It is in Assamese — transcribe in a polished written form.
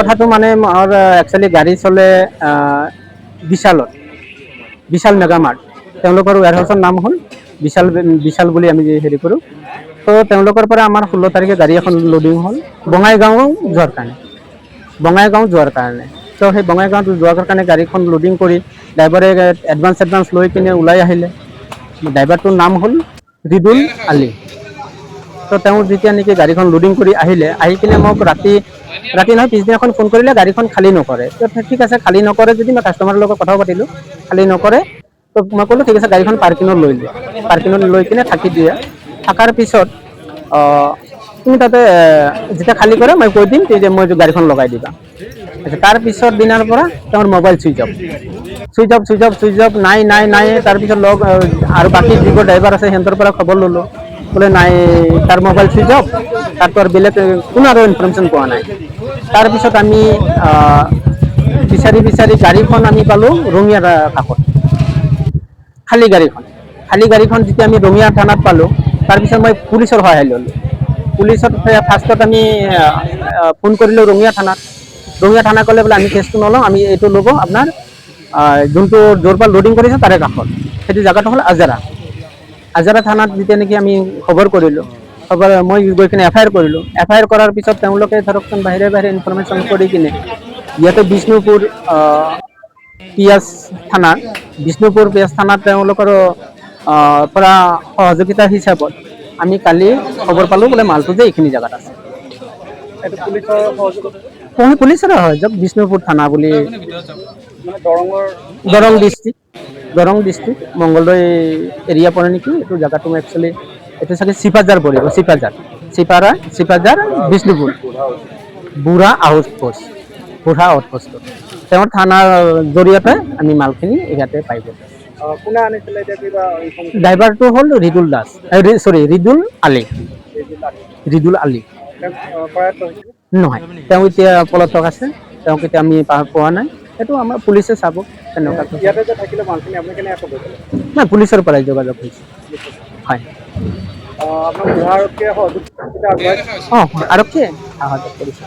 কথাটো মানে মোৰ একচুৱেলি গাড়ী চলে বিশালত, বিশাল মেগামাৰ্ট। তেওঁলোকৰ ৱেৰহাউচৰ নাম হ'ল বিশাল, বিশাল বুলি আমি হেৰি কৰোঁ। তো তেওঁলোকৰ পৰা আমাৰ 16 তাৰিখে গাড়ী এখন লোডিং হ'ল বঙাইগাঁও যোৱাৰ কাৰণে, বঙাইগাঁও যোৱাৰ কাৰণে। তো সেই বঙাইগাঁৱত যোৱাৰ কাৰণে গাড়ীখন লোডিং কৰি ড্ৰাইভাৰে এডভান্স লৈ কিনে ওলাই আহিলে। ড্ৰাইভাৰটোৰ নাম হ'ল ৰিদুল আলী। তো তেওঁ যেতিয়া নেকি গাড়ীখন লোডিং কৰি আহিলে, আহি কিনে মোক ৰাতি নহয় পিছদিনাখন ফোন কৰিলে, গাড়ীখন খালী নকৰে। তো ঠিক আছে, খালী নকৰে যদি মই কাষ্টমাৰৰ লগত কথাও পাতিলোঁ, খালী নকৰে। তো মই ক'লোঁ ঠিক আছে, গাড়ীখন পাৰ্কিঙত লৈ যোৱা। পাৰ্কিঙত লৈ কিনে থাকি দিয়ে। থকাৰ পিছত তুমি তাতে যেতিয়া খালী কৰে মই কৈ দিম, তেতিয়া মই গাড়ীখন লগাই দিবা। আচ্ছা, তাৰ পিছৰ দিনাৰ পৰা তেওঁৰ মোবাইল চুইচ অফ নাই। তাৰপিছত আৰু বাকী যিবোৰ ড্ৰাইভাৰ আছে সিহঁতৰ পৰা খবৰ ল'লোঁ, বোলে নাই, তাৰ মোবাইল চুইচ অফ, তাৰতো আৰু বেলেগ কোনো আৰু ইনফৰমেশ্যন পোৱা নাই। তাৰপিছত আমি বিচাৰি গাড়ীখন আমি পালোঁ ৰঙিয়াৰ কাষত, খালী গাড়ীখন যেতিয়া আমি ৰঙিয়া থানাত পালোঁ, তাৰপিছত মই পুলিচৰ সহায় ল'লোঁ। পুলিচত ফাৰ্ষ্টত আমি ফোন কৰিলোঁ ৰঙিয়া থানাত। ৰঙিয়া থানা ক'লে বোলে আমি কেছটো নলওঁ, আমি এইটো ল'ব আপোনাৰ যোনটো য'ৰ পৰা লোডিং কৰিছে তাৰে কাষত, সেইটো জেগাটো হ'ল আজাৰা থানাত যেতিয়া নেকি আমি খবৰ কৰিলোঁ, মই গৈ কিনে FIR কৰিলোঁ। FIR কৰাৰ পিছত তেওঁলোকে ধৰকচোন বাহিৰে ইনফৰমেশ্যন কৰি কিনে ইয়াতে বিষ্ণুপুৰ পিয়াজ থানাত তেওঁলোকৰ পৰা সহযোগিতা হিচাপত আমি কালি খবৰ পালোঁ বোলে মালটো যে এইখিনি জেগাত আছে। এইটো পুলিচৰ সহযোগত পুলিচৰে হয়, বিষ্ণুপুৰ থানা বুলি, মানে দৰঙৰ দৰং ডিষ্ট্ৰিক্ট মংগলদৈ এৰিয়া পৰে নেকি এইটো জেগাটো। একচুৱেলি এইটো চাগে চিপাঝাৰ পৰিব, চিপাঝাৰ বিষ্ণুপুৰ বুঢ়া আউটপোষ্ট তেওঁৰ থানাৰ জৰিয়তে আমি মালখিনি ইয়াতে পাই গ'লোঁ। কোনে আনিছিলে এতিয়া কিবা ইনফৰমেশ্যন? ড্ৰাইভাৰটো হ'ল ৰিদুল আলী। কৰায়ত্ব হৈছিলে? নহয়, তেওঁ এতিয়া পলাতক আছে, তেওঁক এতিয়া আমি পোৱা নাই। সেইটো আমাৰ পুলিচে চাব তেনেকুৱা। ইয়াতে যে থাকিলে মালখিনি আপুনি কেনেকৈ খবৰ পালে? নাই, পুলিচৰ পৰাই যোগাযোগ হৈছে। হয়, আপোনাৰ বুঢ়া আৰক্ষীয়ে সহযোগিতা আগবঢ়াইছে? আৰক্ষীয়ে সাহায্য কৰিছে।